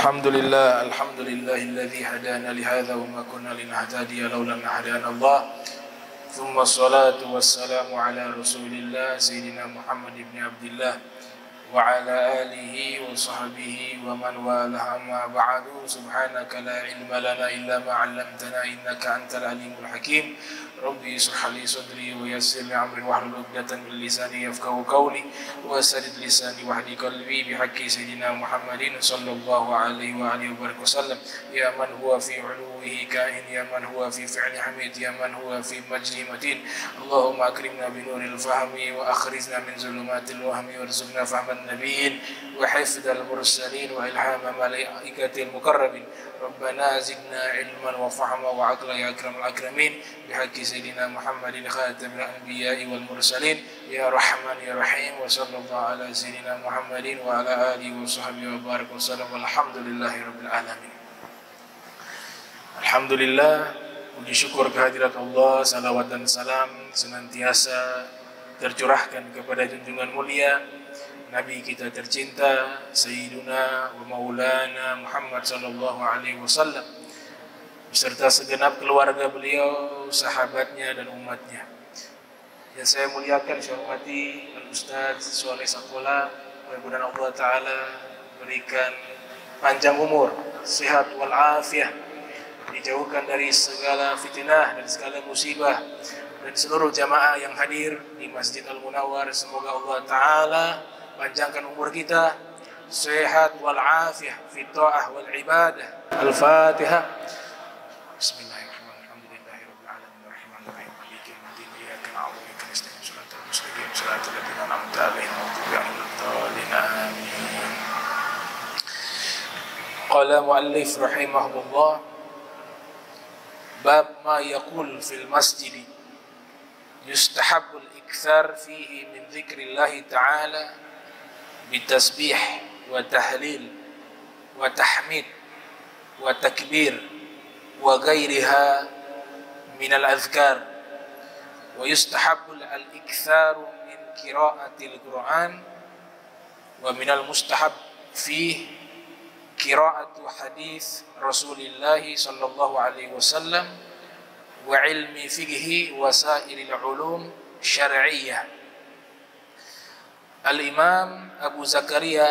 الحمد لله الذي هدانا لهذا وما كنا لنهتدي لولا أن هدانا الله ثم الصلاة والسلام على رسول الله سيدنا محمد بن عبد الله وعلى آله وصحبه ومن والاه أما بعد سبحانك لا علم لنا إلا ما علمتنا إنك أنت العليم الحكيم ربي اشرح لي صدري ويسر لي أمري واحلل عقدة من لساني يفقهوا قولي وسدد لساني واهد قلبي بحق سيدنا محمد صلى الله عليه وآله وسلم يا من هو في علوه كائن يا من هو في فعل حميد يا من هو في مجد متين اللهم أكرمنا بنور الفهم وأخرجنا من ظلمات الوهم وارزقنا فهم النبيين وحفظ المرسلين وإلهام ملائكة المقربين ربنا زدنا علما وفهما وعقلا يا أكرم الأكرمين بحق سيدنا محمد خاتم الأنبياء والمرسلين يا رحمن يا رحيم وصلى الله على سيدنا محمد وعلى آله وصحبه وبارك وسلم والحمد لله رب العالمين. Alhamdulillah, puji syukur kehadirat Allah, salawat dan salam senantiasa tercurahkan kepada junjungan mulia Nabi kita tercinta Sayyiduna wa Maulana Muhammad sallallahu alaihi wasallam beserta segenap keluarga beliau, sahabatnya dan umatnya. Yang saya muliakan, saya hormati Al-Ustaz Sholeh Sakola, mudah-mudahan Allah Ta'ala berikan panjang umur, sehat walafiat, dijauhkan dari segala fitnah dan segala musibah, dan seluruh jamaah yang hadir di Masjid Al-Munawwar. Semoga Allah Ta'ala panjangkan umur kita, sehat walafiat, fi ta'ah wal ibadah. Al-Fatihah. Bismillahirrahmanirrahim. Alhamdulillahirabbil alamin arrahmanirrahim maliki yaumiddin iyyaka na'budu wa iyyaka nasta'in shiratal mustaqim shiratal ladzina an'amta 'alaihim ghairil maghdubi 'alaihim amin. Qala muallif rahimahullah bab ma yaqul fil masjid yustahabbul ikthar fihi min dzikrillah ta'ala bitasbih wa tahlil wa tahmid wa takbir wa ghairiha min al-adhkar wa yustahabbul al-ikthar min qira'atil Qur'an wa min al-mustahab fihi qira'atu hadis Rasulillah sallallahu alaihi wasallam wa ilmi fiqhi wa sairil ulum syar'iyyah. Al-Imam Abu Zakaria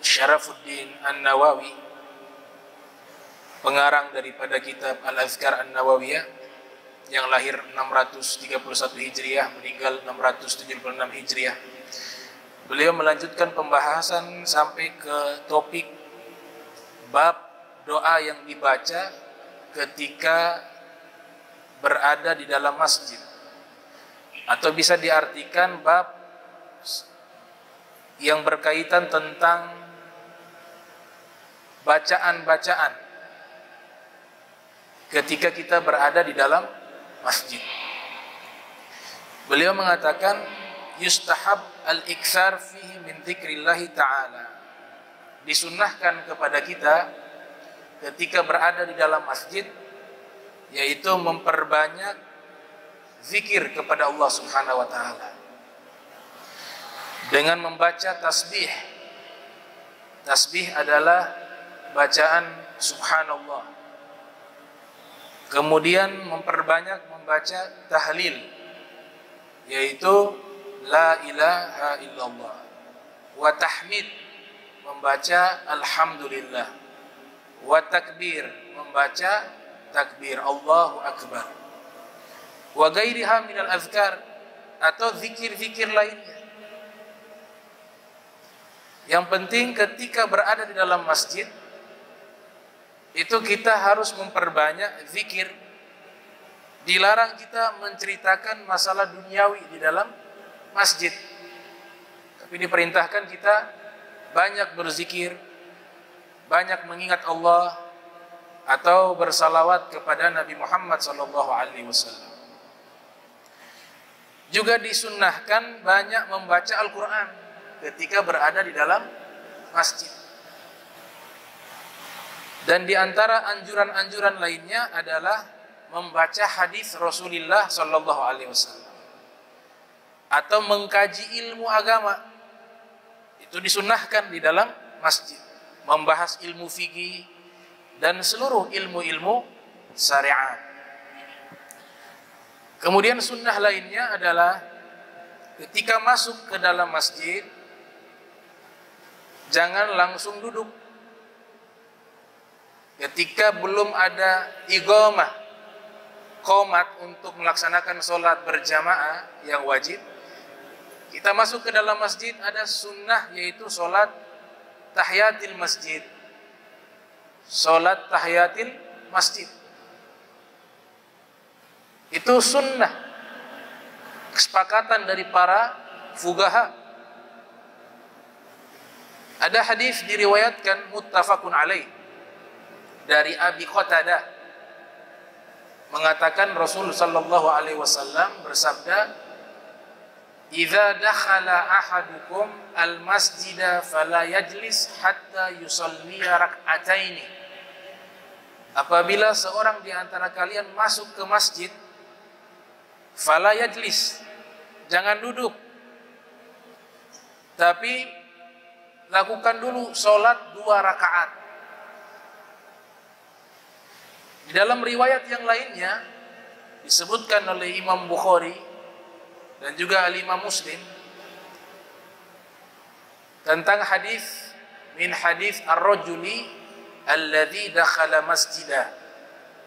Syarafuddin An-Nawawi, pengarang daripada kitab Al-Azkar An-Nawawiyah, yang lahir 631 Hijriah, meninggal 676 Hijriah. Beliau melanjutkan pembahasan sampai ke topik bab doa yang dibaca ketika berada di dalam masjid, atau bisa diartikan bab yang berkaitan tentang bacaan-bacaan ketika kita berada di dalam masjid. Beliau mengatakan yustahab al-iktsar fihi min dzikrillah ta'ala, disunnahkan kepada kita ketika berada di dalam masjid, yaitu memperbanyak zikir kepada Allah Subhanahu wa ta'ala dengan membaca tasbih. Tasbih adalah bacaan subhanallah. Kemudian memperbanyak membaca tahlil, yaitu la ilaha illallah. Wa tahmid, membaca alhamdulillah. Wa takbir, membaca takbir Allahu akbar. Wa ghairiha minal azkar, atau zikir-zikir lainnya. Yang penting ketika berada di dalam masjid itu kita harus memperbanyak zikir. Dilarang kita menceritakan masalah duniawi di dalam masjid, tapi diperintahkan kita banyak berzikir, banyak mengingat Allah, atau bersalawat kepada Nabi Muhammad SAW. Juga disunnahkan banyak membaca Al-Quran ketika berada di dalam masjid. Dan di antara anjuran-anjuran lainnya adalah membaca hadis Rasulullah sallallahu alaihi wasallam atau mengkaji ilmu agama. Itu disunnahkan di dalam masjid. membahas ilmu fikih dan seluruh ilmu-ilmu syariat. Kemudian sunnah lainnya adalah ketika masuk ke dalam masjid jangan langsung duduk. Ketika belum ada iqamah, qomat untuk melaksanakan sholat berjamaah yang wajib, kita masuk ke dalam masjid, ada sunnah yaitu sholat tahiyatil masjid. Sholat tahiyatil masjid itu sunnah, kesepakatan dari para fuqaha. Ada hadis diriwayatkan muttafaqun alaih dari Abi Qatadah mengatakan Rasul sallallahu alaihi wasallam bersabda, "Idza dakhala ahadukum al-masjida fala yajlis hatta yusalliya rak'ataini." Apabila seorang di antara kalian masuk ke masjid, fala yajlis, jangan duduk, tapi lakukan dulu sholat 2 rakaat. Di dalam riwayat yang lainnya disebutkan oleh Imam Bukhari dan juga Al-Imam Muslim tentang hadis min hadis ar-rajuli alladzi dakhala masjidah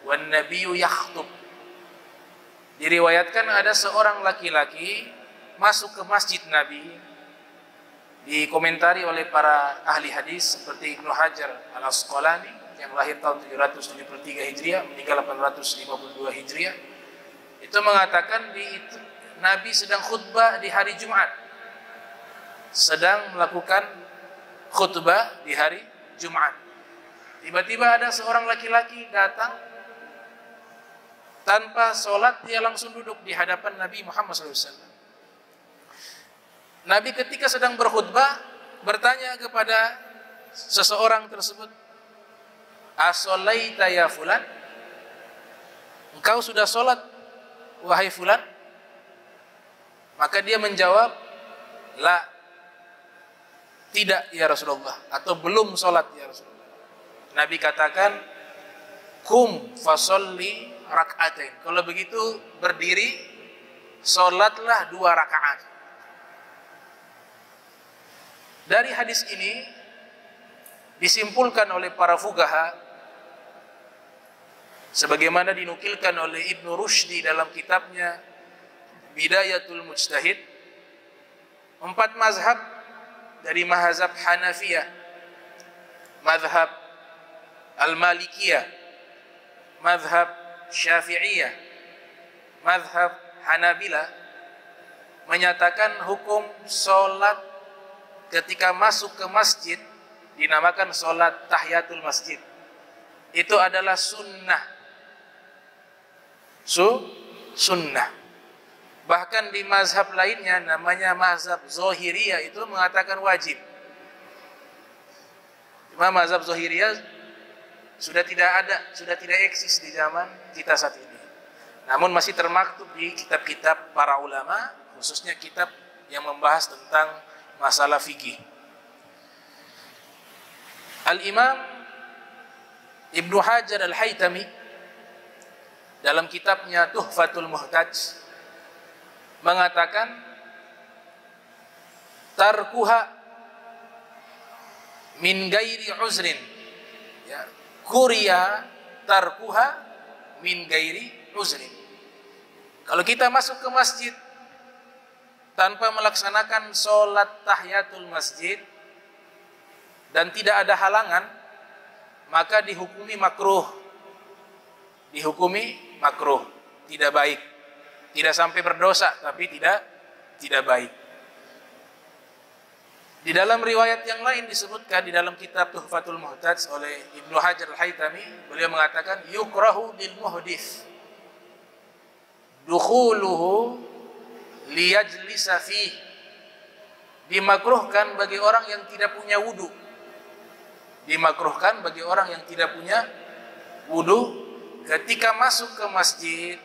wan nabiyyu yakhthub. Diriwayatkan ada seorang laki-laki masuk ke masjid Nabi. Dikomentari oleh para ahli hadis seperti Ibnu Hajar Al-Asqalani yang lahir tahun 773 Hijriah, meninggal 852 Hijriah. Itu mengatakan Nabi sedang khutbah di hari Jumat. Sedang melakukan khutbah di hari Jumat. Tiba-tiba ada seorang laki-laki datang tanpa sholat, dia langsung duduk di hadapan Nabi Muhammad SAW. Nabi ketika sedang berkhutbah bertanya kepada seseorang tersebut, "As-sholaita ya fulan?" Engkau sudah sholat wahai fulan? Maka dia menjawab, "La, tidak ya Rasulullah," atau belum sholat ya Rasulullah. Nabi katakan, "Kum fasolli rak'atain." Kalau begitu berdiri, sholatlah 2 rakaat. Dari hadis ini disimpulkan oleh para fuqaha sebagaimana dinukilkan oleh Ibnu Rushdi dalam kitabnya Bidayatul Mujtahid, 4 mazhab dari mazhab Hanafiyah, mazhab Al-Malikiyah, mazhab Syafi'iyah, mazhab Hanabilah menyatakan hukum sholat ketika masuk ke masjid dinamakan sholat tahiyatul masjid. Itu adalah sunnah. Sunnah. Bahkan di mazhab lainnya namanya mazhab Zohiriyah itu mengatakan wajib. Cuma mazhab Zohiriyah sudah tidak ada, sudah tidak eksis di zaman kita saat ini. Namun masih termaktub di kitab-kitab para ulama, khususnya kitab yang membahas tentang masalah fikih. Al-Imam Ibnu Hajar Al-Haytami dalam kitabnya Tuhfatul Muhtaj mengatakan tarkuha min gairi uzrin, ya, kuriya tarkuha min gairi uzrin. Kalau kita masuk ke masjid tanpa melaksanakan sholat tahiyatul masjid dan tidak ada halangan, maka dihukumi makruh. Dihukumi makruh, tidak baik. Tidak sampai berdosa, tapi tidak baik. Di dalam riwayat yang lain disebutkan di dalam kitab Tuhfatul Muhtaj oleh Ibnu Hajar Al-Haytami, beliau mengatakan yukrahu lil muhdits dukhuluhu liyajlisa fih. Dimakruhkan bagi orang yang tidak punya wudu. Dimakruhkan bagi orang yang tidak punya wudu, ketika masuk ke masjid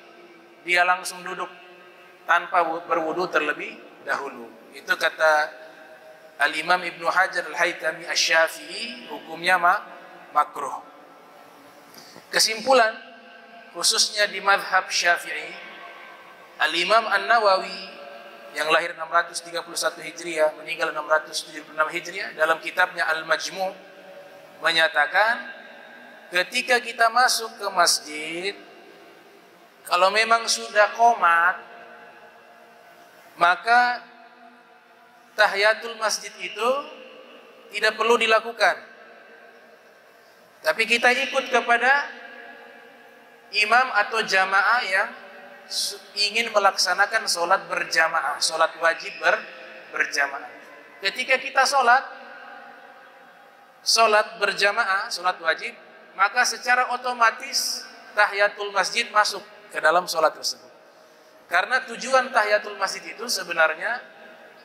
dia langsung duduk tanpa berwudu terlebih dahulu. Itu kata Al-Imam Ibnu Hajar Al-Haytami Asy-Syafi'i hukumnya makruh. Kesimpulan, khususnya di mazhab Syafi'i, Al-Imam An-Nawawi yang lahir 631 Hijriah, meninggal 676 Hijriah, dalam kitabnya Al-Majmu' menyatakan, ketika kita masuk ke masjid, kalau memang sudah qomat, maka tahiyatul masjid itu tidak perlu dilakukan. Tapi kita ikut kepada imam atau jamaah yang ingin melaksanakan sholat berjamaah, sholat wajib berjamaah. Ketika kita sholat berjamaah, sholat wajib, maka secara otomatis tahiyatul masjid masuk ke dalam sholat tersebut. Karena tujuan tahiyatul masjid itu sebenarnya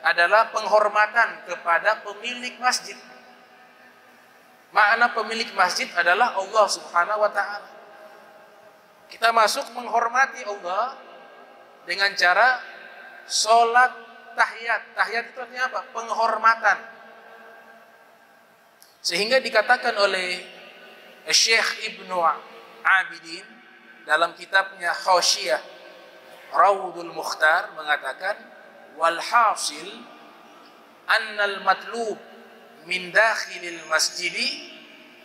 adalah penghormatan kepada pemilik masjid. Makna pemilik masjid adalah Allah Subhanahu wa ta'ala. Kita masuk menghormati Allah dengan cara sholat tahiyat. Tahiyat itu artinya apa? Penghormatan. Sehingga dikatakan oleh Syekh Ibnu Abidin dalam kitabnya Khawshiyah Rawdul Mukhtar mengatakan, walhasil annal matlub min dakhilil masjidi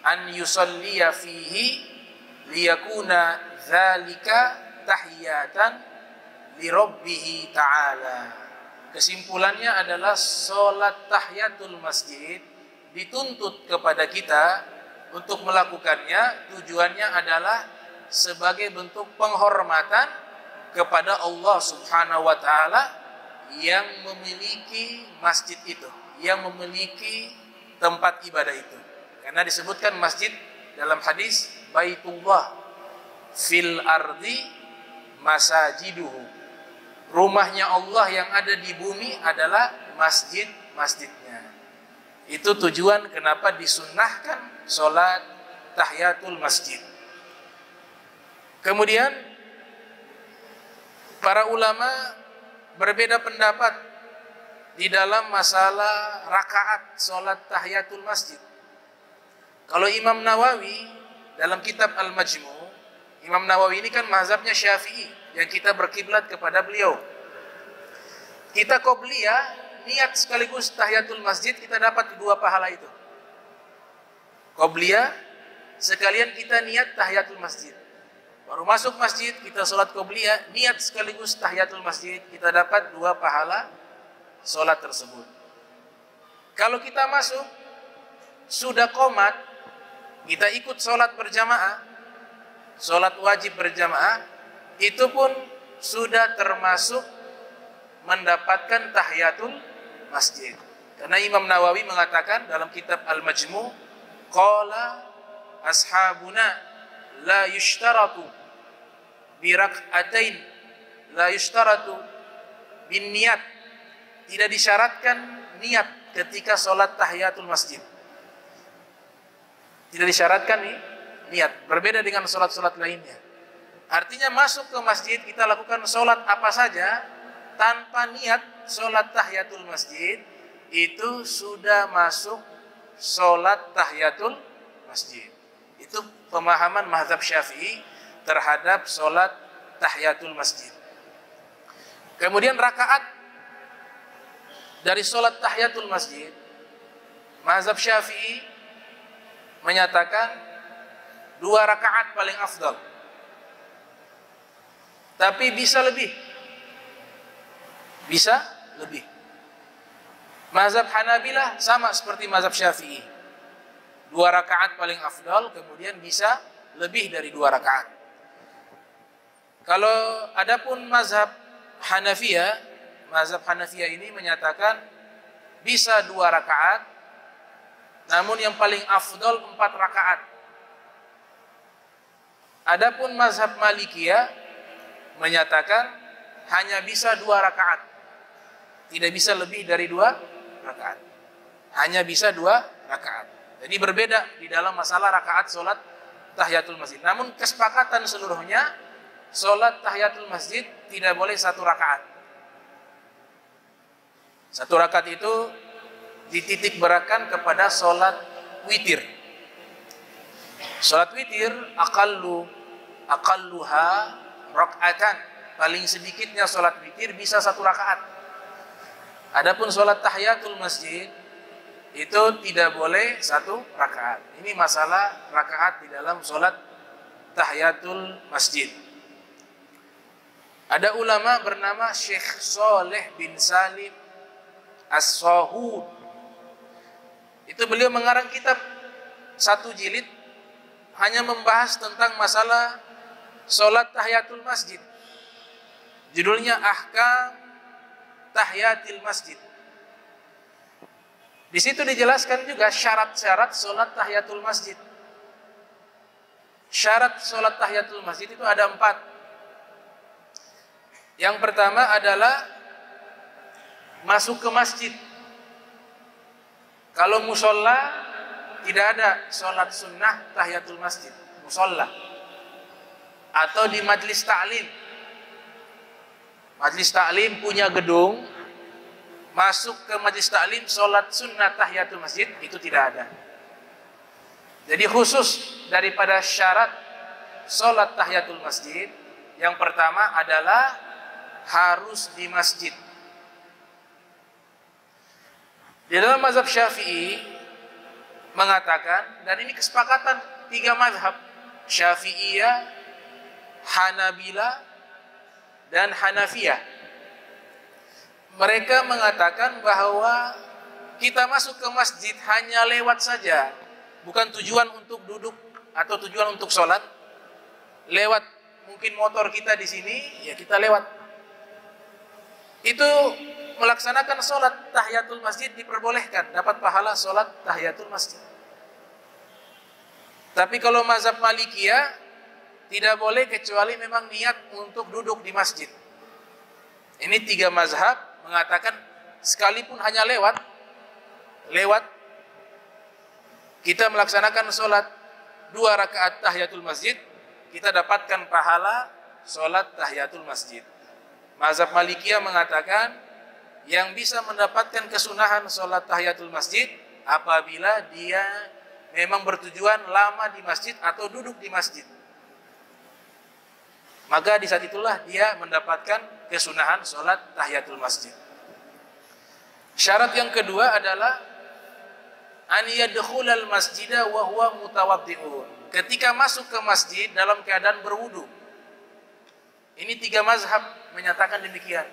an yusalliya fihi liyakuna dzalika tahiyatan li rabbih ta'ala. Kesimpulannya adalah salat tahiyatul masjid dituntut kepada kita untuk melakukannya, tujuannya adalah sebagai bentuk penghormatan kepada Allah Subhanahu wa ta'ala yang memiliki masjid itu, yang memiliki tempat ibadah itu. Karena disebutkan masjid dalam hadis, Baitullah fil ardi masajiduhu. Rumahnya Allah yang ada di bumi adalah masjid-masjidnya. Itu tujuan kenapa disunnahkan sholat tahiyatul masjid. Kemudian para ulama berbeda pendapat di dalam masalah rakaat sholat tahiyatul masjid. Kalau Imam Nawawi dalam kitab Al-Majmu', Imam Nawawi ini kan mazhabnya Syafi'i yang kita berkiblat kepada beliau. Kita qobliyah, niat sekaligus tahiyatul masjid, kita dapat dua pahala itu. Qobliyah sekalian kita niat tahiyatul masjid. Baru masuk masjid, kita sholat qobliyah, niat sekaligus tahiyatul masjid, kita dapat dua pahala sholat tersebut. Kalau kita masuk, sudah qomat, kita ikut sholat berjamaah, sholat wajib berjamaah, itu pun sudah termasuk mendapatkan tahiyatul masjid. Karena Imam Nawawi mengatakan dalam kitab Al-Majmu', qala ashabuna la yushtaratu birak'atain, la yushtaratu bin niat, tidak disyaratkan niat ketika sholat tahiyatul masjid. Tidak disyaratkan niat, berbeda dengan sholat-sholat lainnya. Artinya masuk ke masjid, kita lakukan sholat apa saja tanpa niat sholat tahiyatul masjid, itu sudah masuk sholat tahiyatul masjid. Itu pemahaman mazhab Syafi'i terhadap sholat tahiyatul masjid. Kemudian rakaat dari sholat tahiyatul masjid, mazhab Syafi'i menyatakan 2 rakaat paling afdal. Tapi bisa lebih. Bisa lebih. Mazhab Hanabilah sama seperti mazhab Syafi'i. 2 rakaat paling afdal, kemudian bisa lebih dari 2 rakaat. Kalau adapun mazhab Hanafiyah, mazhab Hanafiyah ini menyatakan bisa 2 rakaat, namun yang paling afdal 4 rakaat. Adapun mazhab Malikiyah menyatakan hanya bisa 2 rakaat, tidak bisa lebih dari 2 rakaat, hanya bisa 2 rakaat. Jadi berbeda di dalam masalah rakaat sholat tahiyatul masjid. Namun kesepakatan seluruhnya, sholat tahiyatul masjid tidak boleh 1 rakaat. 1 rakaat itu dititik beratkan kepada sholat witir. Sholat witir aqalluha rak'atan, paling sedikitnya sholat witir bisa 1 rakaat. Adapun sholat tahiyatul masjid itu tidak boleh 1 rakaat. Ini masalah rakaat di dalam sholat tahiyatul masjid. Ada ulama bernama Syekh Saleh bin Salim As-Sahud. Itu beliau mengarang kitab 1 jilid hanya membahas tentang masalah sholat tahiyatul masjid. Judulnya Ahkam Tahiyatul Masjid. Di situ dijelaskan juga syarat-syarat sholat tahiyatul masjid. Syarat sholat tahiyatul masjid itu ada 4. Yang pertama adalah masuk ke masjid. Kalau musola tidak ada sholat sunnah tahiyatul masjid, musola. Atau di majlis ta'lim. Majlis ta'lim punya gedung, masuk ke majlis ta'lim sholat sunnah tahiyatul masjid itu tidak ada. Jadi khusus daripada syarat sholat tahiyatul masjid, yang pertama adalah harus di masjid. Di dalam mazhab Syafi'i mengatakan, dan ini kesepakatan 3 mazhab, Syafi'iyah, Hanabilah, dan Hanafiyah. Mereka mengatakan bahwa kita masuk ke masjid hanya lewat saja, bukan tujuan untuk duduk atau tujuan untuk sholat. Lewat mungkin motor kita di sini, ya kita lewat. Itu melaksanakan sholat tahiyatul masjid diperbolehkan, dapat pahala sholat tahiyatul masjid. Tapi kalau mazhab Malikiyah tidak boleh kecuali memang niat untuk duduk di masjid. Ini 3 mazhab mengatakan sekalipun hanya lewat kita melaksanakan sholat 2 rakaat tahiyatul masjid, kita dapatkan pahala sholat tahiyatul masjid. Mazhab Malikiyah mengatakan yang bisa mendapatkan kesunahan sholat tahiyatul masjid apabila dia memang bertujuan lama di masjid atau duduk di masjid. Maka di saat itulah dia mendapatkan kesunahan sholat tahiyatul masjid. Syarat yang kedua adalah an yadkhulal masjida wa huwa mutawaddi'un. Ketika masuk ke masjid dalam keadaan berwudu. Ini 3 mazhab menyatakan demikian.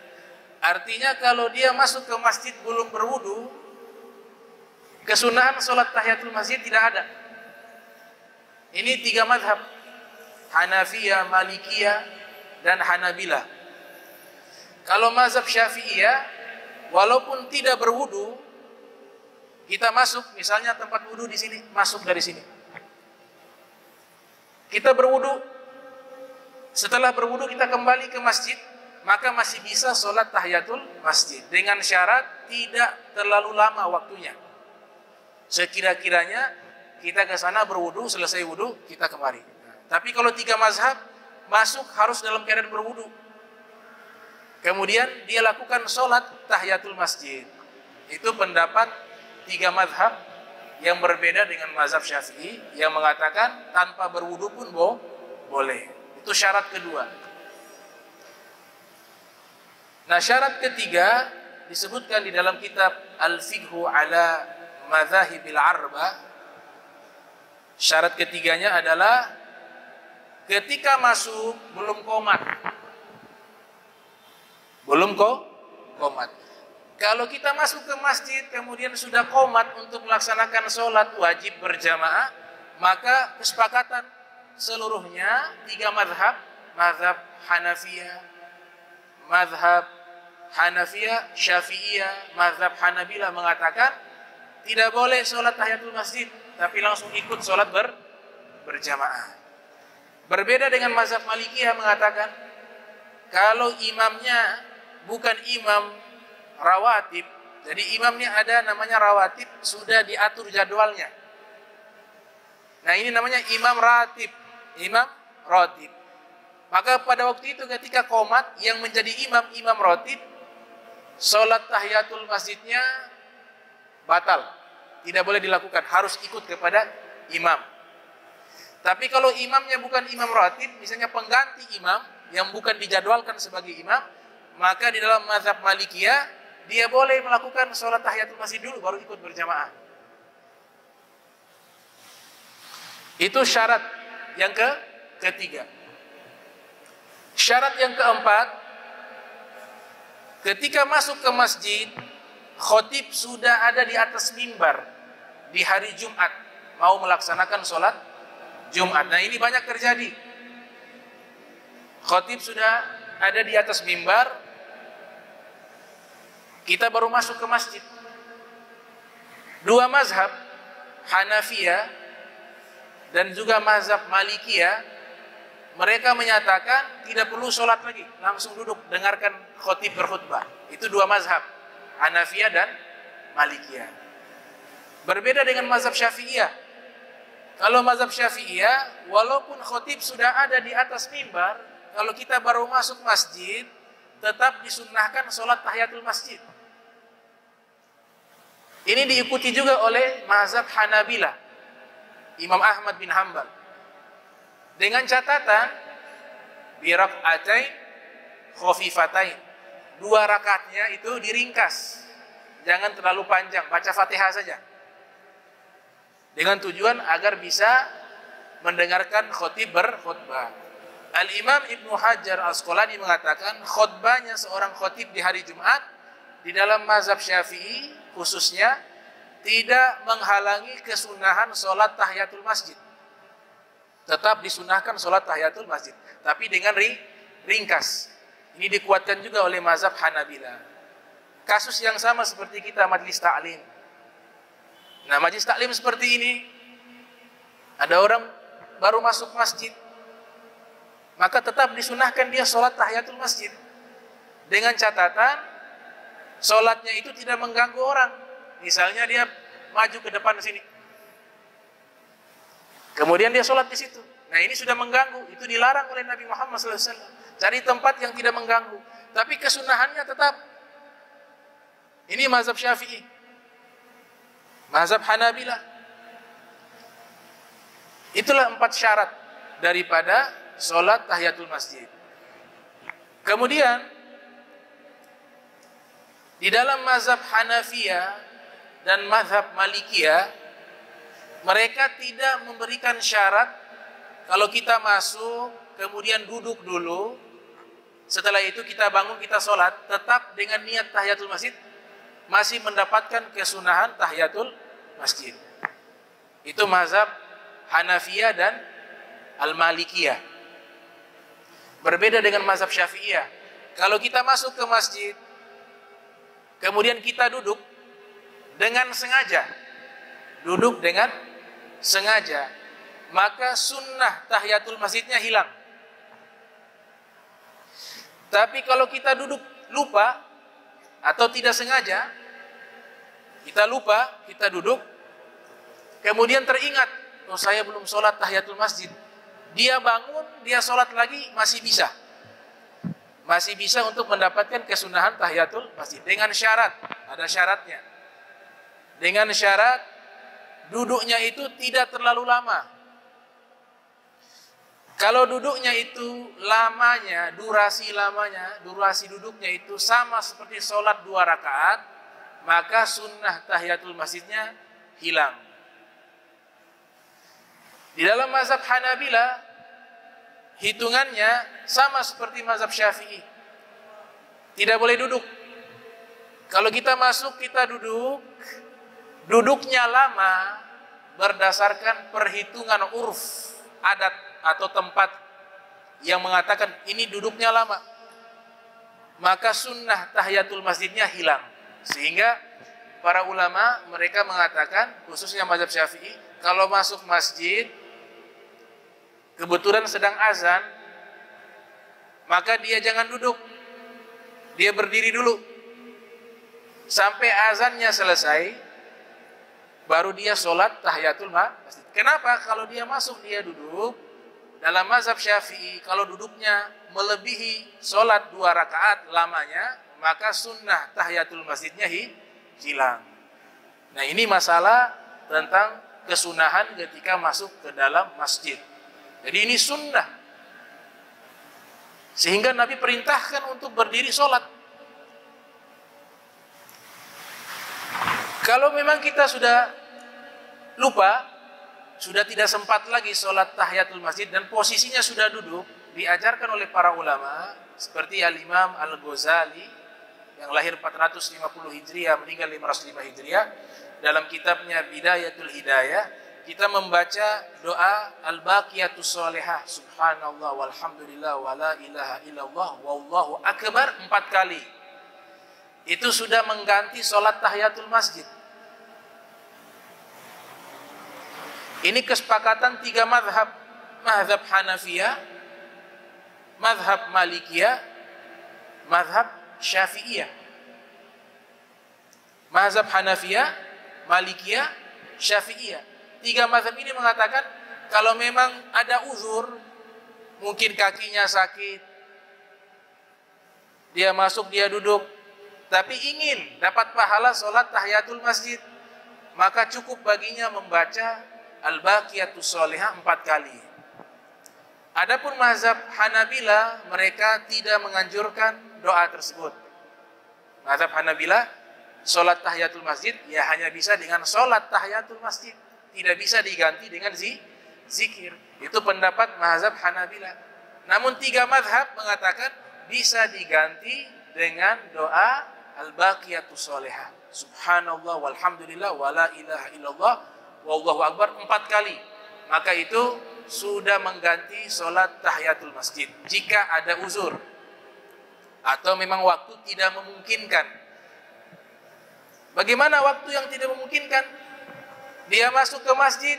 Artinya kalau dia masuk ke masjid belum berwudu, kesunahan sholat tahiyatul masjid tidak ada. Ini 3 mazhab, Hanafiyah, Malikiyah, dan Hanabilah. Kalau mazhab Syafi'iyah, walaupun tidak berwudu, kita masuk, misalnya tempat wudu di sini, masuk dari sini. Kita berwudu, setelah berwudu kita kembali ke masjid, maka masih bisa sholat tahiyatul masjid dengan syarat tidak terlalu lama waktunya. Sekira-kiranya kita ke sana berwudu, selesai wudu kita kemari. Tapi kalau 3 mazhab masuk harus dalam keadaan berwudu. Kemudian dia lakukan sholat tahiyatul masjid. Itu pendapat 3 mazhab yang berbeda dengan mazhab Syafi'i yang mengatakan tanpa berwudu pun boleh. Itu syarat kedua. Nah, syarat ketiga disebutkan di dalam kitab Al-Fiqhu ala Madzahibil Arba. Syarat ketiganya adalah ketika masuk belum qomat. Belum qomat. Kalau kita masuk ke masjid kemudian sudah qomat untuk melaksanakan sholat wajib berjamaah, maka kesepakatan seluruhnya 3 mazhab, mazhab Hanafiyah, Syafi'iyah, mazhab Hanabilah mengatakan tidak boleh sholat tahiyatul masjid, tapi langsung ikut sholat berjamaah. Berbeda dengan mazhab Malikiyah mengatakan kalau imamnya bukan imam rawatib, jadi imamnya ada namanya rawatib, sudah diatur jadwalnya. Nah ini namanya imam ratib. Maka pada waktu itu ketika qomat yang menjadi imam ratib, sholat tahiyatul masjidnya batal, tidak boleh dilakukan, harus ikut kepada imam. Tapi kalau imamnya bukan imam ratib, misalnya pengganti imam yang bukan dijadwalkan sebagai imam, maka di dalam mazhab Malikiyah dia boleh melakukan sholat tahiyatul masjid dulu baru ikut berjamaah. Itu syarat yang ketiga. Syarat yang keempat, ketika masuk ke masjid, khotib sudah ada di atas mimbar di hari Jumat mau melaksanakan sholat Jumat. Nah, ini banyak terjadi. Khotib sudah ada di atas mimbar, kita baru masuk ke masjid. Dua mazhab, Hanafiyah dan juga mazhab Malikiyah, mereka menyatakan tidak perlu sholat lagi, langsung duduk dengarkan khotib berkhutbah. Itu dua mazhab, Hanafiyah dan Malikiyah. Berbeda dengan mazhab Syafi'iyah. Kalau mazhab Syafi'iyah, walaupun khotib sudah ada di atas mimbar, kalau kita baru masuk masjid, tetap disunnahkan sholat tahiyatul masjid. Ini diikuti juga oleh mazhab Hanabilah, Imam Ahmad bin Hanbal. Dengan catatan, birak'atain khafifatain. 2 rakaatnya itu diringkas. Jangan terlalu panjang, baca Fatihah saja. Dengan tujuan agar bisa mendengarkan khotib berkhutbah. Al-Imam Ibnu Hajar Al-Asqalani mengatakan khutbahnya seorang khotib di hari Jumat di dalam mazhab Syafi'i khususnya tidak menghalangi kesunahan sholat tahiyatul masjid. Tetap disunahkan sholat tahiyatul masjid, tapi dengan ringkas. Ini dikuatkan juga oleh mazhab Hanabilah. Kasus yang sama seperti kita majlis ta'lim. Nah, majlis taklim seperti ini, ada orang baru masuk masjid, maka tetap disunahkan dia sholat tahiyatul masjid. Dengan catatan, sholatnya itu tidak mengganggu orang. Misalnya dia maju ke depan sini, kemudian dia sholat di situ. Nah, ini sudah mengganggu, itu dilarang oleh Nabi Muhammad SAW. Cari tempat yang tidak mengganggu, tapi kesunahannya tetap. Ini mazhab Syafi'i. Mazhab Hanabilah. Itulah 4 syarat daripada sholat tahiyatul masjid. Kemudian di dalam mazhab Hanafiyah dan mazhab Malikiyah, mereka tidak memberikan syarat kalau kita masuk kemudian duduk dulu, setelah itu kita bangun kita sholat, tetap dengan niat tahiyatul masjid masih mendapatkan kesunahan tahiyatul masjid. Itu mazhab Hanafiyah dan Al-Malikiyah. Berbeda dengan mazhab Syafi'iyah. Kalau kita masuk ke masjid, kemudian kita duduk dengan sengaja, duduk dengan sengaja, maka sunnah tahiyatul masjidnya hilang. Tapi kalau kita duduk lupa atau tidak sengaja, kita lupa, kita duduk, kemudian teringat, oh saya belum sholat tahiyatul masjid. Dia bangun, dia sholat lagi, masih bisa. Masih bisa untuk mendapatkan kesunahan tahiyatul masjid. Dengan syarat, ada syaratnya. Dengan syarat, duduknya itu tidak terlalu lama. Kalau duduknya itu lamanya, durasi duduknya itu sama seperti sholat 2 rakaat, maka sunnah tahiyatul masjidnya hilang. Di dalam mazhab Hanabilah, hitungannya sama seperti mazhab Syafi'i. Tidak boleh duduk. Kalau kita masuk, kita duduk, duduknya lama berdasarkan perhitungan urf, adat atau tempat yang mengatakan ini duduknya lama, maka sunnah tahiyatul masjidnya hilang. Sehingga para ulama mereka mengatakan, khususnya mazhab Syafi'i, kalau masuk masjid kebetulan sedang azan, maka dia jangan duduk, dia berdiri dulu sampai azannya selesai, baru dia sholat tahiyatul masjid. Kenapa? Kalau dia masuk dia duduk, dalam mazhab Syafi'i, kalau duduknya melebihi sholat 2 rakaat lamanya, maka sunnah tahiyatul masjidnya hilang. Nah, ini masalah tentang kesunahan ketika masuk ke dalam masjid. Jadi ini sunnah. Sehingga Nabi perintahkan untuk berdiri sholat. Kalau memang kita sudah lupa, sudah tidak sempat lagi sholat tahiyatul masjid dan posisinya sudah duduk, diajarkan oleh para ulama seperti Al-Imam Al-Ghazali yang lahir 450 Hijriah, meninggal 505 Hijriah, dalam kitabnya Bidayatul Hidayah, kita membaca doa Al-Baqiyatus Sholihah, Subhanallah walhamdulillah wa la ilaha illallah wallahu akbar 4 kali. Itu sudah mengganti sholat tahiyatul masjid. Ini kesepakatan 3 mazhab. Mazhab Hanafiyah, mazhab Malikiyah, mazhab Syafi'iyah. Mazhab Hanafiyah, Malikiyah, Syafi'iyah. 3 mazhab ini mengatakan kalau memang ada uzur, mungkin kakinya sakit, dia masuk, dia duduk, tapi ingin dapat pahala sholat tahiyatul masjid, maka cukup baginya membaca Al-Baqiyatus Sholihah 4 kali. Adapun mazhab Hanabila, mereka tidak menganjurkan doa tersebut. Mazhab Hanabila, sholat tahiyatul masjid ya hanya bisa dengan sholat tahiyatul masjid, tidak bisa diganti dengan zikir. Itu pendapat mazhab Hanabila. Namun 3 mazhab mengatakan bisa diganti dengan doa Al-Baqiyatus Sholihah, Subhanallah walhamdulillah wa la ilaha illallah wallahu akbar 4 kali. Maka itu sudah mengganti sholat tahiyatul masjid. Jika ada uzur atau memang waktu tidak memungkinkan. Bagaimana waktu yang tidak memungkinkan? Dia masuk ke masjid,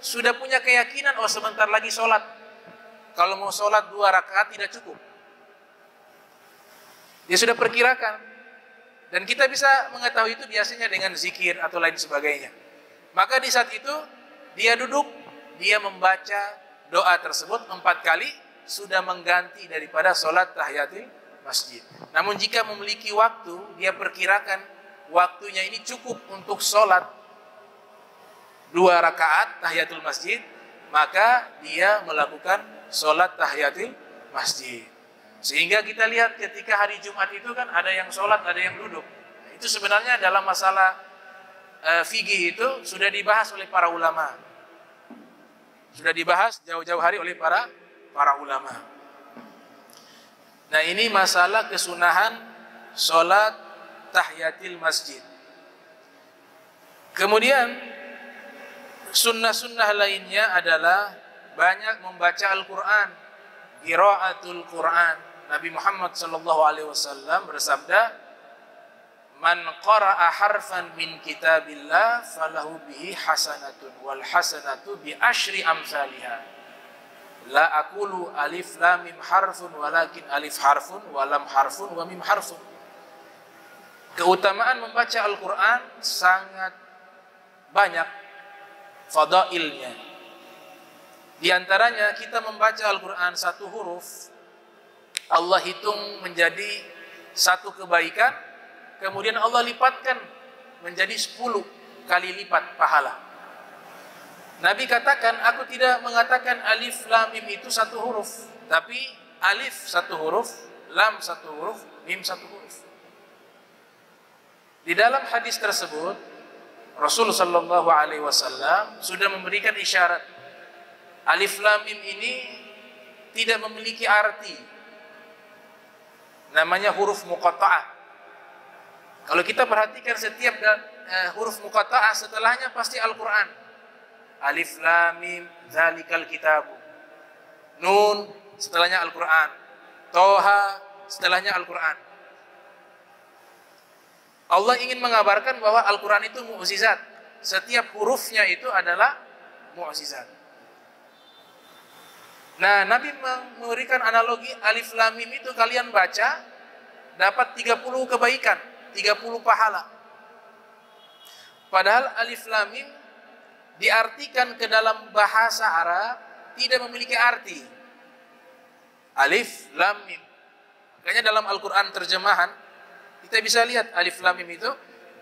sudah punya keyakinan, oh sebentar lagi sholat. Kalau mau sholat 2 rakaat tidak cukup. Dia sudah perkirakan. Dan kita bisa mengetahui itu biasanya dengan zikir atau lain sebagainya. Maka di saat itu dia duduk, dia membaca doa tersebut 4 kali, sudah mengganti daripada sholat tahiyatul masjid. Namun jika memiliki waktu, dia perkirakan waktunya ini cukup untuk sholat 2 rakaat tahiyatul masjid, maka dia melakukan sholat tahiyatul masjid. Sehingga kita lihat ketika hari Jumat itu kan ada yang sholat, ada yang duduk. Itu sebenarnya dalam masalah fikih itu sudah dibahas oleh para ulama. Sudah dibahas jauh-jauh hari oleh para ulama. Nah, ini masalah kesunahan sholat tahiyatul masjid. Kemudian sunnah-sunnah lainnya adalah banyak membaca Al-Quran, qiraatul Quran. Nabi Muhammad SAW bersabda, man qara'a harfan min kitabillah falahu bihi hasanatun wal hasanatu bi asyri amsalihha. La aqulu alif lam mim harfun walakin alif harfun wa lam harfun wa mim harfun. Keutamaan membaca Al-Quran sangat banyak fadailnya. Di antaranya kita membaca Al-Quran 1 huruf, Allah hitung menjadi 1 kebaikan, kemudian Allah lipatkan menjadi 10 kali lipat pahala. Nabi katakan, aku tidak mengatakan alif lam mim itu 1 huruf, tapi alif 1 huruf, lam 1 huruf, mim 1 huruf. Di dalam hadis tersebut, Rasul sallallahu alaihi wasallam sudah memberikan isyarat. Alif lam mim ini tidak memiliki arti. Namanya huruf muqatta'ah. Kalau kita perhatikan setiap huruf muqatta'ah setelahnya pasti Al-Quran. Alif lam mim dzalikal kitabu. Nun setelahnya Al-Quran. Toha setelahnya Al-Quran. Allah ingin mengabarkan bahwa Al-Quran itu mukjizat. Setiap hurufnya itu adalah mukjizat. Nah, Nabi memberikan analogi alif lam mim itu kalian baca dapat 30 kebaikan, 30 pahala. Padahal alif lam mim diartikan ke dalam bahasa Arab tidak memiliki arti. Alif lam mim. Makanya dalam Al-Quran terjemahan kita bisa lihat alif lam mim itu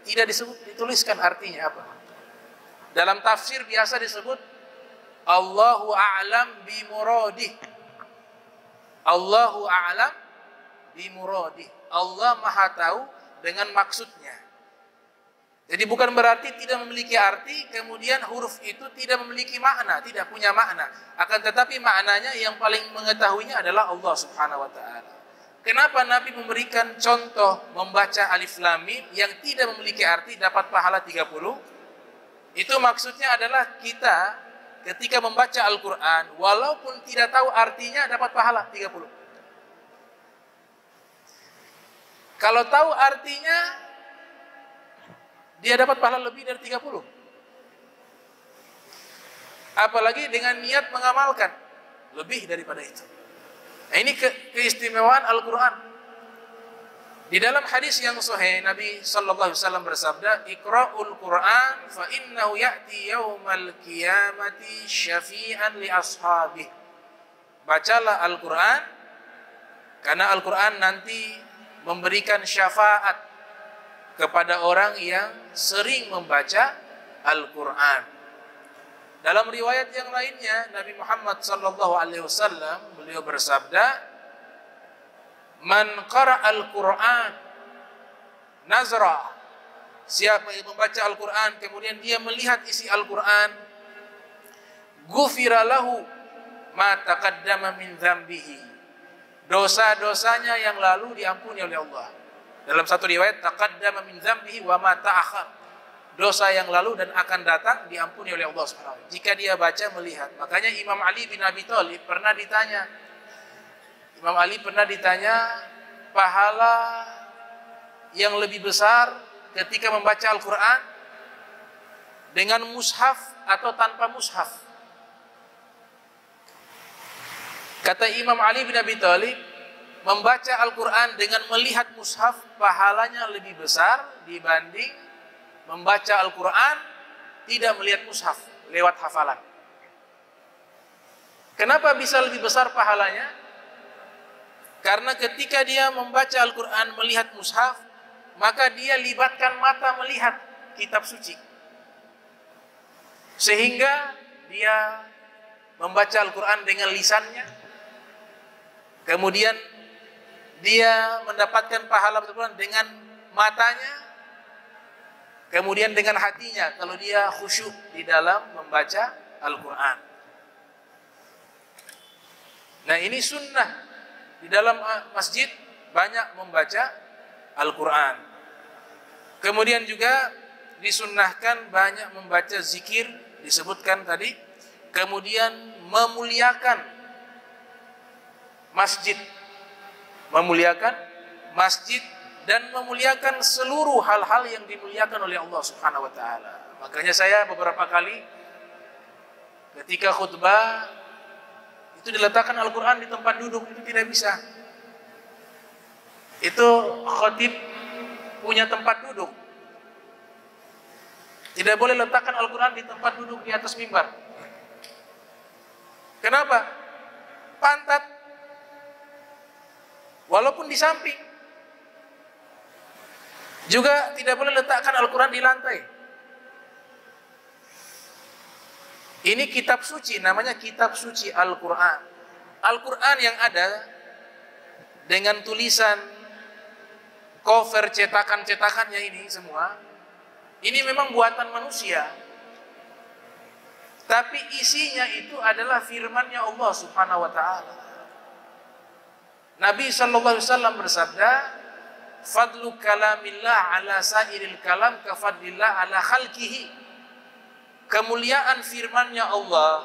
tidak dituliskan artinya apa. Dalam tafsir biasa disebut Allahu a'lam bi muradih. Allahu a'lam bi muradih. Allah Maha tahu dengan maksudnya. Jadi bukan berarti tidak memiliki arti, kemudian huruf itu tidak memiliki makna, tidak punya makna. Akan tetapi maknanya yang paling mengetahuinya adalah Allah Subhanahu wa taala. Kenapa Nabi memberikan contoh membaca alif lam mim yang tidak memiliki arti dapat pahala 30? Itu maksudnya adalah kita ketika membaca Al-Qur'an walaupun tidak tahu artinya dapat pahala 30. Kalau tahu artinya dia dapat pahala lebih dari 30. Apalagi dengan niat mengamalkan, lebih daripada itu. Nah, ini keistimewaan Al-Quran. Di dalam hadis yang sahih Nabi sallallahu alaihi wasallam bersabda, "Iqra'ul Qur'an fa innahu ya'ti yaumal qiyamati syafi'an li ashabihi." Bacalah Al-Quran karena Al-Quran nanti memberikan syafaat kepada orang yang sering membaca Al-Quran. Dalam riwayat yang lainnya, Nabi Muhammad sallallahu alaihi wasallam beliau bersabda, "Man qara'a Al-Quran nazra." Siapa yang membaca Al-Quran kemudian dia melihat isi Al-Quran, "Ghufira lahu ma taqaddama min dzambihi." Dosa-dosanya yang lalu diampuni oleh Allah. Dalam satu riwayat, taqaddama min dzambihi wa ma ta'akhkhar. Dosa yang lalu dan akan datang diampuni oleh Allah Subhanahu wa taala. Jika dia baca melihat. Makanya Imam Ali bin Abi Thalib pernah ditanya. Imam Ali pernah ditanya pahala yang lebih besar ketika membaca Al-Qur'an dengan mushaf atau tanpa mushaf. Kata Imam Ali bin Abi Thalib, membaca Al-Quran dengan melihat mushaf pahalanya lebih besar dibanding membaca Al-Quran tidak melihat mushaf lewat hafalan. Kenapa bisa lebih besar pahalanya? Karena ketika dia membaca Al-Quran melihat mushaf, maka dia libatkan mata melihat kitab suci. Sehingga dia membaca Al-Quran dengan lisannya, kemudian dia mendapatkan pahala Al-Quran dengan matanya, kemudian dengan hatinya kalau dia khusyuk di dalam membaca Al-Quran. Nah, ini sunnah di dalam masjid banyak membaca Al-Quran. Kemudian juga disunnahkan banyak membaca zikir, disebutkan tadi. Kemudian memuliakan masjid, dan memuliakan seluruh hal-hal yang dimuliakan oleh Allah Subhanahu wa taala. Makanya saya beberapa kali ketika khutbah itu diletakkan Al-Quran di tempat duduk, itu tidak bisa. Itu khatib punya tempat duduk. Tidak boleh letakkan Al-Quran di tempat duduk di atas mimbar. Kenapa? Pantat walaupun di samping. Juga tidak boleh letakkan Al-Quran di lantai. Ini kitab suci, namanya kitab suci Al-Quran. Al-Quran yang ada dengan tulisan cover cetakan-cetakannya ini semua, ini memang buatan manusia. Tapi isinya itu adalah firman-Nya Allah Subhanahu wa taala. Nabi sallallahu alaihi wasallam bersabda, "Fadlu kalamillah ala sairil kalam ka fadlillah ala khalqihi." Kemuliaan firman-Nya Allah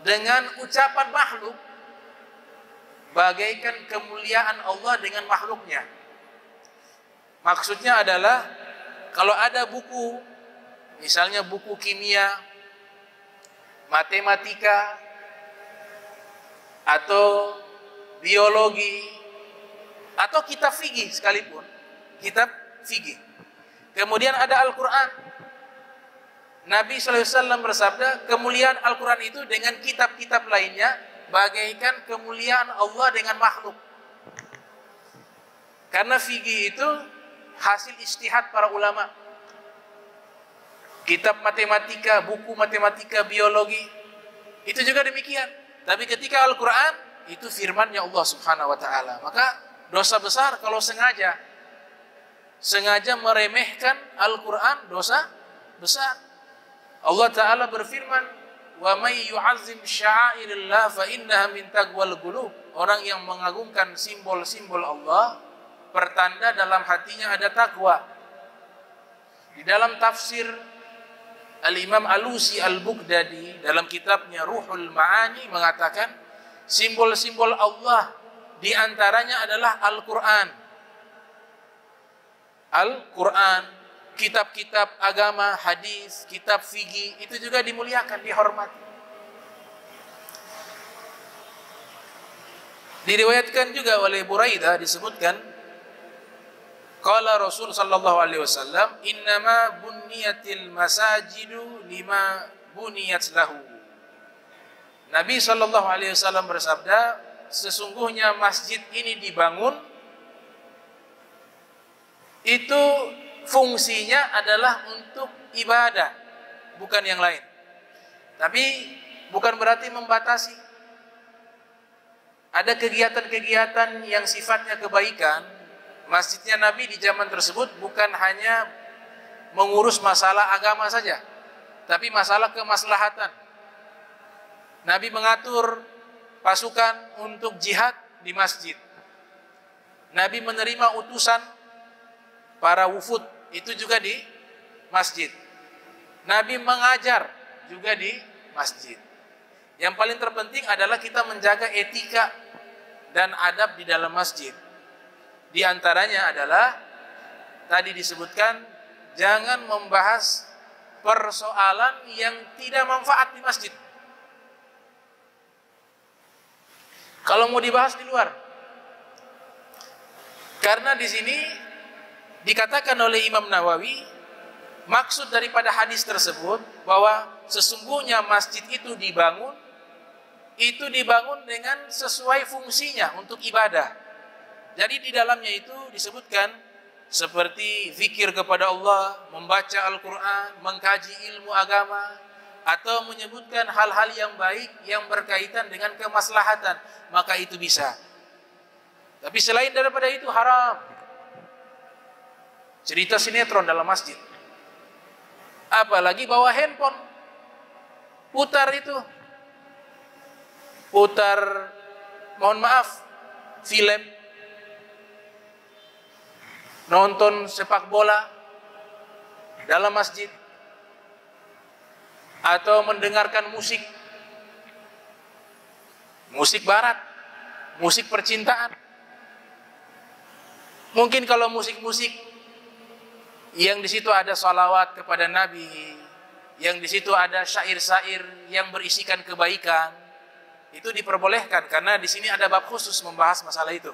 dengan ucapan makhluk bagaikan kemuliaan Allah dengan makhluknya. Maksudnya adalah kalau ada buku, misalnya buku kimia, matematika, atau biologi, atau kitab fikih sekalipun, kitab fikih. Kemudian ada Al-Quran. Nabi SAW bersabda, kemuliaan Al-Quran itu dengan kitab-kitab lainnya bagaikan kemuliaan Allah dengan makhluk. Karena fikih itu hasil ijtihad para ulama. Kitab matematika, buku matematika, biologi, itu juga demikian. Tapi ketika Al-Quran, itu firman-Nya Allah Subhanahu wa Ta'ala. Maka dosa besar kalau sengaja meremehkan Al-Quran, dosa besar. Allah Ta'ala berfirman, "Wa may yu'azzim sya'airillah fa innaha min taqwal qulub." Orang yang mengagungkan simbol-simbol Allah, pertanda dalam hatinya ada takwa. Di dalam tafsir Al-Imam Alusi Al-Bughdadi dalam kitabnya Ruhul Ma'ani mengatakan simbol-simbol Allah di antaranya adalah Al-Quran. Al-Quran, kitab-kitab agama, hadis, kitab fikih, itu juga dimuliakan, dihormati. Diriwayatkan juga oleh Buraidah, disebutkan qala Rasul sallallahu alaihi wasallam, "Innama bunniyatil masajidu lima buniyat lahu." Nabi sallallahu alaihi wasallam bersabda, sesungguhnya masjid ini dibangun itu fungsinya adalah untuk ibadah, bukan yang lain. Tapi bukan berarti membatasi. Ada kegiatan-kegiatan yang sifatnya kebaikan. Masjidnya Nabi di zaman tersebut bukan hanya mengurus masalah agama saja, tapi masalah kemaslahatan. Nabi mengatur pasukan untuk jihad di masjid. Nabi menerima utusan para wufud, itu juga di masjid. Nabi mengajar juga di masjid. Yang paling terpenting adalah kita menjaga etika dan adab di dalam masjid. Di antaranya adalah tadi disebutkan jangan membahas persoalan yang tidak manfaat di masjid. Kalau mau dibahas di luar. Karena di sini dikatakan oleh Imam Nawawi, maksud daripada hadis tersebut bahwa sesungguhnya masjid itu dibangun dengan sesuai fungsinya untuk ibadah. Jadi di dalamnya itu disebutkan seperti zikir kepada Allah, membaca Al-Quran, mengkaji ilmu agama, atau menyebutkan hal-hal yang baik yang berkaitan dengan kemaslahatan, maka itu bisa. Tapi selain daripada itu haram. Cerita sinetron dalam masjid, apalagi bawa handphone, putar, mohon maaf, film, nonton sepak bola dalam masjid, atau mendengarkan musik barat, musik percintaan. Mungkin kalau musik-musik yang di situ ada salawat kepada Nabi, yang di situ ada syair-syair yang berisikan kebaikan, itu diperbolehkan karena di sini ada bab khusus membahas masalah itu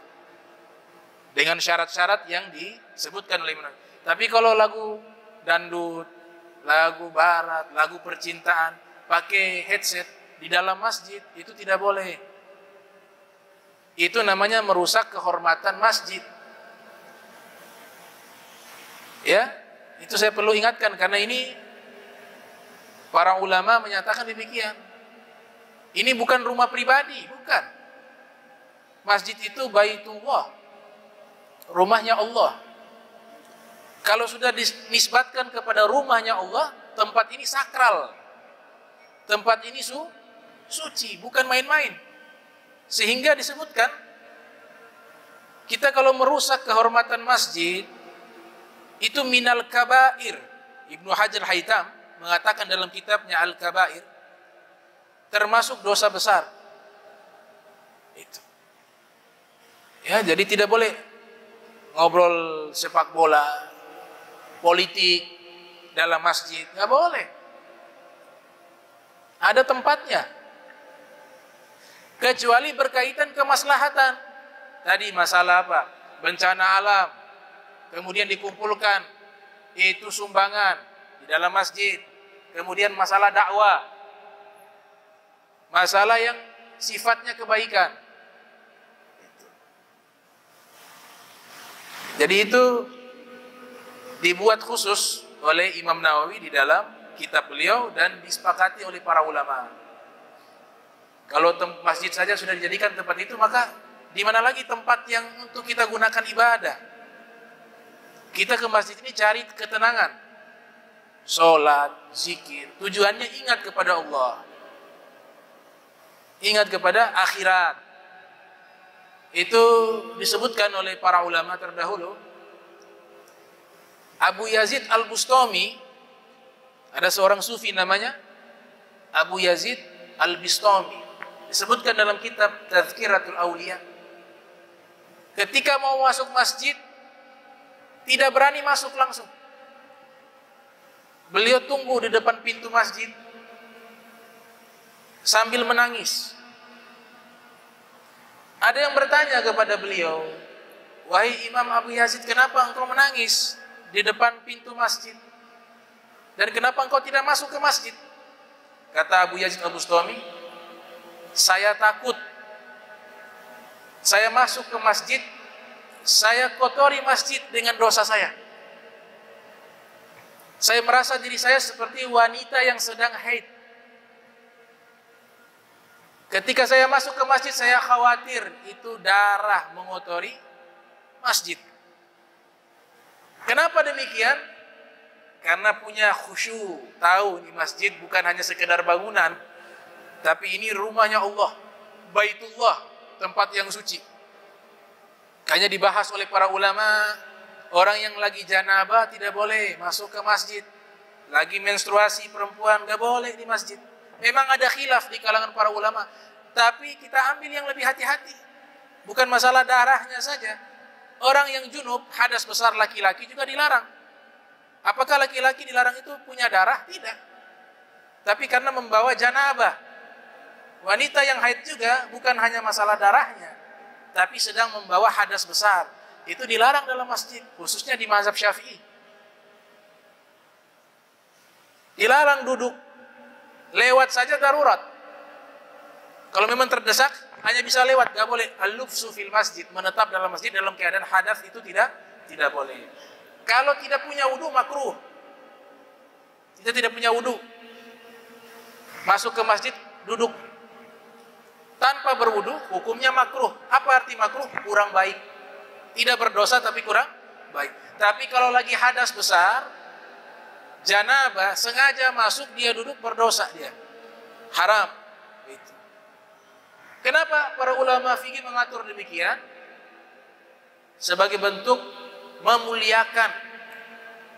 dengan syarat-syarat yang disebutkan oleh Imam. Tapi kalau lagu dangdut, lagu barat, lagu percintaan, pakai headset di dalam masjid, itu tidak boleh. Itu namanya merusak kehormatan masjid. Ya, itu saya perlu ingatkan karena ini para ulama menyatakan demikian. Ini bukan rumah pribadi, bukan. Masjid itu Baitullah, rumahnya Allah. Kalau sudah dinisbatkan kepada rumahnya Allah, tempat ini sakral, tempat ini suci, bukan main-main. Sehingga disebutkan, kita kalau merusak kehormatan masjid, itu minal kabair. Ibnu Hajar Haytham mengatakan dalam kitabnya Al-Kabair, termasuk dosa besar. Itu. Ya, jadi tidak boleh ngobrol sepak bola, politik dalam masjid, nggak boleh. Ada tempatnya. Kecuali berkaitan kemaslahatan. Tadi masalah apa? Bencana alam. Kemudian dikumpulkan itu sumbangan di dalam masjid. Kemudian masalah dakwah, masalah yang sifatnya kebaikan. Jadi itu dibuat khusus oleh Imam Nawawi di dalam kitab beliau dan disepakati oleh para ulama. Kalau masjid saja sudah dijadikan tempat itu, maka di mana lagi tempat yang untuk kita gunakan ibadah? Kita ke masjid ini cari ketenangan, sholat, zikir. Tujuannya ingat kepada Allah, ingat kepada akhirat. Itu disebutkan oleh para ulama terdahulu. Abu Yazid Al-Bustami, ada seorang sufi namanya Abu Yazid Al-Bustami, disebutkan dalam kitab Tazkiratul Auliya. Ketika mau masuk masjid, tidak berani masuk langsung. Beliau tunggu di depan pintu masjid sambil menangis. Ada yang bertanya kepada beliau, "Wahai Imam Abu Yazid, kenapa engkau menangis di depan pintu masjid? Dan kenapa engkau tidak masuk ke masjid?" Kata Abu Yazid Al-Bustami, "Saya takut saya masuk ke masjid, saya kotori masjid dengan dosa saya. Saya merasa diri saya seperti wanita yang sedang haid. Ketika saya masuk ke masjid, saya khawatir itu darah mengotori masjid." Kenapa demikian? Karena punya khusyuk, tahu di masjid bukan hanya sekedar bangunan, tapi ini rumahnya Allah, Baitullah, tempat yang suci. Kayaknya dibahas oleh para ulama, orang yang lagi janabah tidak boleh masuk ke masjid. Lagi menstruasi perempuan gak boleh di masjid. Memang ada khilaf di kalangan para ulama, tapi kita ambil yang lebih hati-hati. Bukan masalah darahnya saja. Orang yang junub, hadas besar laki-laki juga dilarang. Apakah laki-laki dilarang itu punya darah? Tidak. Tapi karena membawa janabah. Wanita yang haid juga bukan hanya masalah darahnya, tapi sedang membawa hadas besar. Itu dilarang dalam masjid, khususnya di mazhab Syafi'i. Dilarang duduk. Lewat saja darurat. Kalau memang terdesak, hanya bisa lewat, gak boleh. Al-lufsu fil masjid, menetap dalam masjid dalam keadaan hadas itu tidak boleh. Kalau tidak punya wudu makruh. Kita tidak punya wudu, masuk ke masjid duduk tanpa berwudu, hukumnya makruh. Apa arti makruh? Kurang baik. Tidak berdosa tapi kurang baik. Tapi kalau lagi hadas besar, janabah, sengaja masuk dia duduk, berdosa dia. Haram. Itu. Kenapa para ulama fikih mengatur demikian? Sebagai bentuk memuliakan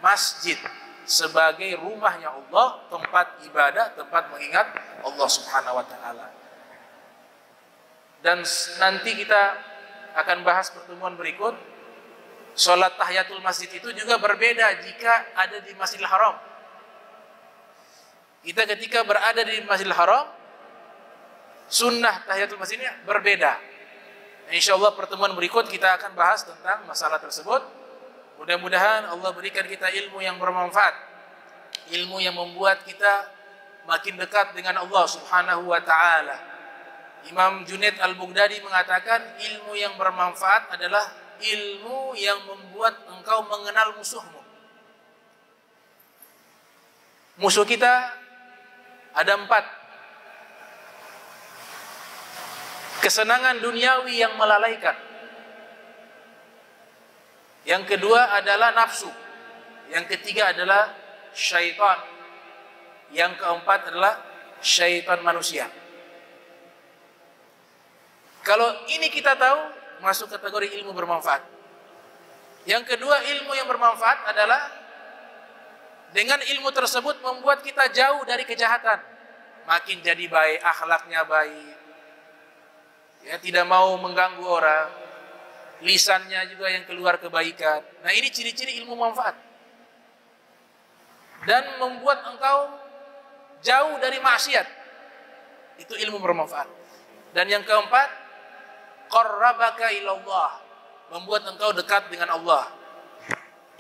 masjid sebagai rumahnya Allah, tempat ibadah, tempat mengingat Allah Subhanahu wa taala. Dan nanti kita akan bahas pertemuan berikut, sholat tahiyatul masjid itu juga berbeda jika ada di Masjidil Haram. Kita ketika berada di Masjidil Haram, sunnah tahiyatul masjidnya berbeda. Insyaallah pertemuan berikut kita akan bahas tentang masalah tersebut. Mudah-mudahan Allah berikan kita ilmu yang bermanfaat, ilmu yang membuat kita makin dekat dengan Allah Subhanahu wa taala. Imam Junaid Al-Baghdadi mengatakan ilmu yang bermanfaat adalah ilmu yang membuat engkau mengenal musuhmu. Musuh kita ada 4. Kesenangan duniawi yang melalaikan. Yang kedua adalah nafsu. Yang ketiga adalah syaitan. Yang keempat adalah syaitan manusia. Kalau ini kita tahu, masuk kategori ilmu bermanfaat. Yang kedua, ilmu yang bermanfaat adalah dengan ilmu tersebut membuat kita jauh dari kejahatan. Makin jadi baik, akhlaknya baik. Ya, tidak mau mengganggu orang. Lisannya juga yang keluar kebaikan. Nah, ini ciri-ciri ilmu manfaat. Dan membuat engkau jauh dari maksiat. Itu ilmu bermanfaat. Dan yang keempat, qarrabaka ilallah, membuat engkau dekat dengan Allah.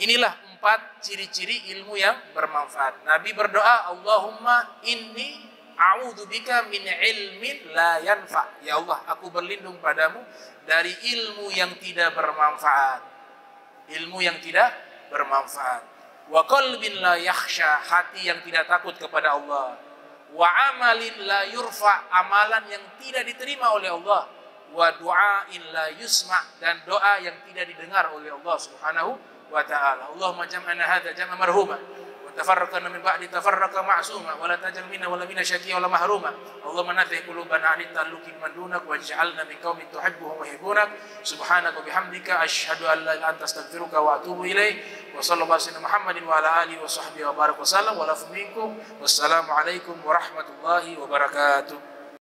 Inilah 4 ciri-ciri ilmu yang bermanfaat. Nabi berdoa, Allahumma inni a'udzubika min ilmin la yanfa. Ya Allah, aku berlindung padamu dari ilmu yang tidak bermanfaat. Ilmu yang tidak bermanfaat. wa qalbin la yakhsha, hati yang tidak takut kepada Allah, wa amalin la yurfa, amalan yang tidak diterima oleh Allah, wa du'ain la yusma, dan doa yang tidak didengar oleh Allah Subhanahu wa ta'ala. Allahumma jam'ana hadza jam'an marhuma wa tafarraqna min ba'di tafarraqa ma'suma wa la tajal minna wa la minna syaqiyya wa la mahruma. Allahumma nathih qulubana an ta'alluqin man dunak waj'alna min qaumin tuhibbuhum wa yuhibbunak. Subhanaka bihamdika asyhadu an la ilaha illa anta astaghfiruka wa atubu ilaik. Wa sallallahu alaihi Muhammadin wa ala alihi wa sahbihi wa baraka wa sallam wa lafu minkum. Wassalamu alaikum warahmatullahi wabarakatuh.